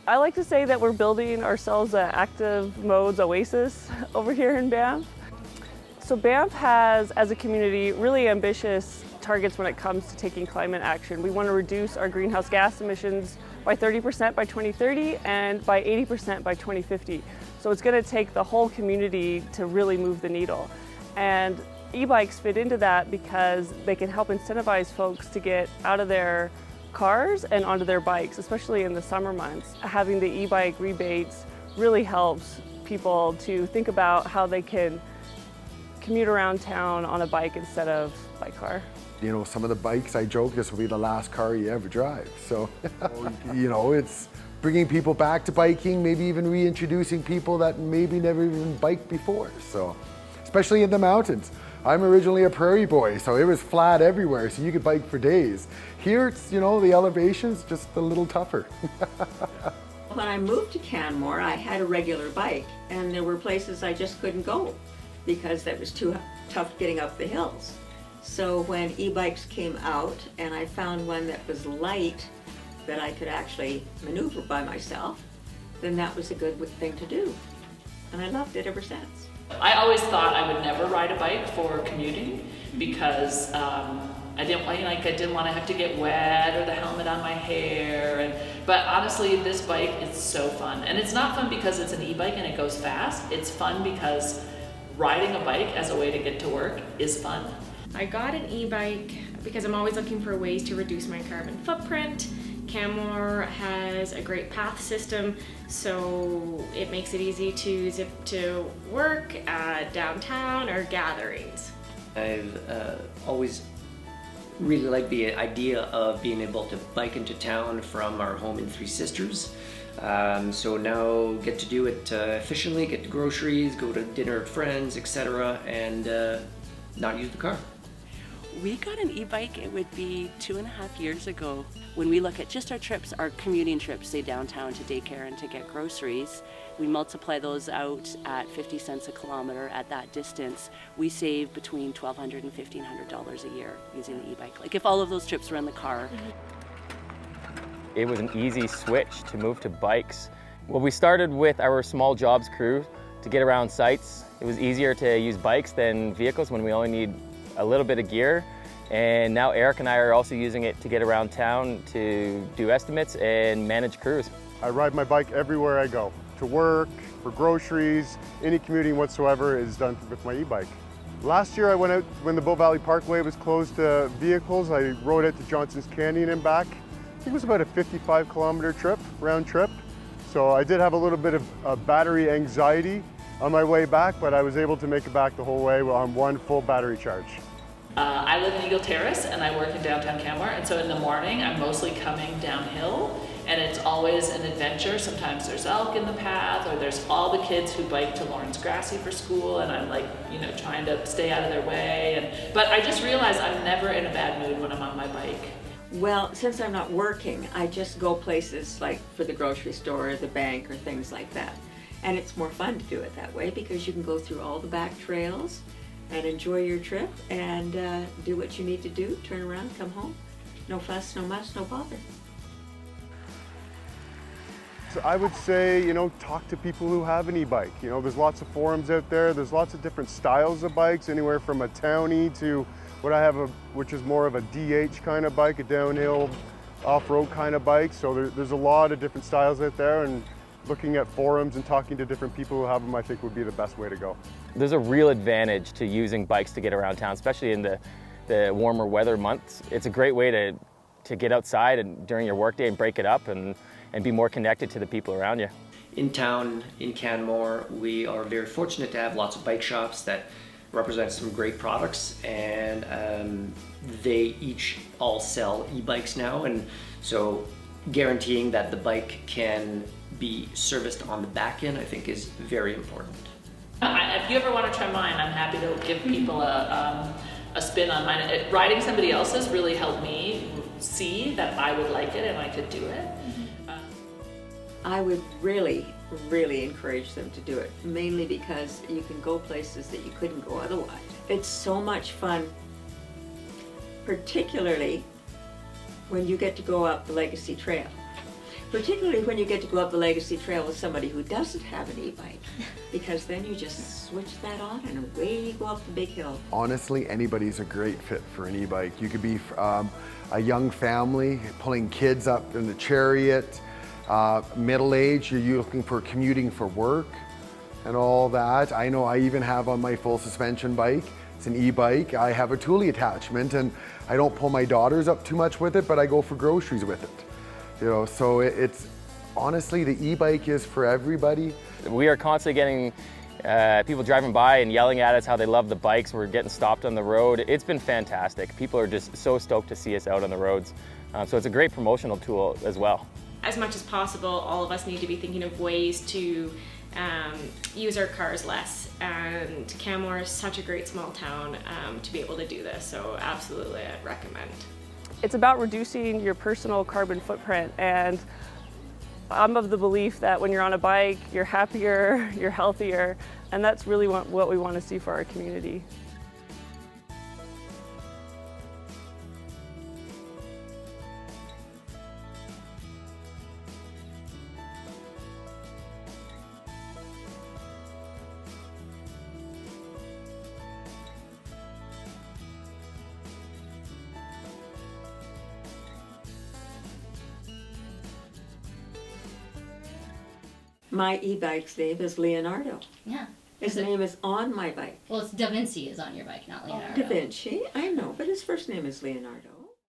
I like to say that we're building ourselves an active modes oasis over here in Banff. So Banff has, as a community, really ambitious targets when it comes to taking climate action. We want to reduce our greenhouse gas emissions by 30% by 2030 and by 80% by 2050. So it's going to take the whole community to really move the needle. And e-bikes fit into that because they can help incentivize folks to get out of their cars and onto their bikes, especially in the summer months. Having the e-bike rebates really helps people to think about how they can commute around town on a bike instead of by car. You know, some of the bikes, I joke, this will be the last car you ever drive. So, you know, it's bringing people back to biking, maybe even reintroducing people that maybe never even biked before. So, especially in the mountains. I'm originally a prairie boy, so it was flat everywhere, so you could bike for days. Here, it's, you know, the elevation's just a little tougher. When I moved to Canmore, I had a regular bike, and there were places I just couldn't go because that was too tough getting up the hills. So when e-bikes came out and I found one that was light, that I could actually maneuver by myself, then that was a good thing to do. And I loved it ever since. I always thought I would never ride a bike for commuting because I didn't want to have to get wet or the helmet on my hair. But honestly, this bike is so fun. And it's not fun because it's an e-bike and it goes fast. It's fun because riding a bike as a way to get to work is fun. I got an e-bike because I'm always looking for ways to reduce my carbon footprint. Canmore has a great path system, so it makes it easy to zip to work, downtown, or gatherings. I've always really liked the idea of being able to bike into town from our home in Three Sisters. So now get to do it efficiently, get to groceries, go to dinner with friends, etc., and not use the car. We got an e-bike, it would be 2.5 years ago. When we look at just our trips, our commuting trips, say downtown to daycare and to get groceries, we multiply those out at 50 cents a kilometer at that distance. We save between $1,200 and $1,500 a year using the e-bike. Like if all of those trips were in the car. It was an easy switch to move to bikes. Well, we started with our small jobs crew to get around sites. It was easier to use bikes than vehicles when we only need a little bit of gear. And now Eric and I are also using it to get around town to do estimates and manage crews. I ride my bike everywhere I go. To work, for groceries, any commuting whatsoever is done with my e-bike. Last year I went out when the Bow Valley Parkway was closed to vehicles. I rode out to Johnson's Canyon and back. I think it was about a 55-kilometer trip, round trip. So I did have a little bit of battery anxiety on my way back, but I was able to make it back the whole way on one full battery charge. I live in Eagle Terrace and I work in downtown Canmore, and so in the morning I'm mostly coming downhill, and it's always an adventure. Sometimes there's elk in the path, or there's all the kids who bike to Lawrence Grassy for school, and I'm like, you know, trying to stay out of their way. But I just realized I'm never in a bad mood when I'm on my bike. Well, since I'm not working, I just go places like for the grocery store or the bank or things like that. And it's more fun to do it that way because you can go through all the back trails and enjoy your trip and do what you need to do, turn around, come home. No fuss, no muss, no bother. So I would say, you know, talk to people who have an e-bike. You know, there's lots of forums out there. There's lots of different styles of bikes, anywhere from a townie to what I have, which is more of a DH kind of bike, a downhill off-road kind of bike. So there's a lot of different styles out there, and looking at forums and talking to different people who have them, I think would be the best way to go. There's a real advantage to using bikes to get around town, especially in the warmer weather months. It's a great way to get outside and during your workday and break it up and be more connected to the people around you. In town, in Canmore, we are very fortunate to have lots of bike shops that represent some great products, and they each all sell e-bikes now, and so guaranteeing that the bike can be serviced on the back end, I think, is very important. If you ever want to try mine, I'm happy to give people a spin on mine. Riding somebody else's really helped me see that I would like it and I could do it. I would really encourage them to do it, mainly because you can go places that you couldn't go otherwise. It's so much fun, particularly when you get to go up the Legacy Trail. Particularly when you get to go up the Legacy Trail with somebody who doesn't have an e-bike, because then you just switch that on and away you go up the big hill. Honestly, anybody's a great fit for an e-bike. You could be a young family pulling kids up in the chariot, middle age, you're looking for commuting for work and all that. I know I even have on my full suspension bike, it's an e-bike, I have a Thule attachment, and I don't pull my daughters up too much with it, but I go for groceries with it. You know, so it's honestly, the e-bike is for everybody. We are constantly getting people driving by and yelling at us how they love the bikes. We're getting stopped on the road. It's been fantastic. People are just so stoked to see us out on the roads. So it's a great promotional tool as well. As much as possible, all of us need to be thinking of ways to use our cars less, and Canmore is such a great small town to be able to do this, so absolutely I'd recommend. It's about reducing your personal carbon footprint, and I'm of the belief that when you're on a bike, you're happier, you're healthier, and that's really what we want to see for our community. My e-bike's name is Leonardo. Yeah. His name is on my bike. Well, it's Da Vinci is on your bike, not Leonardo. Da Vinci, I know, but his first name is Leonardo.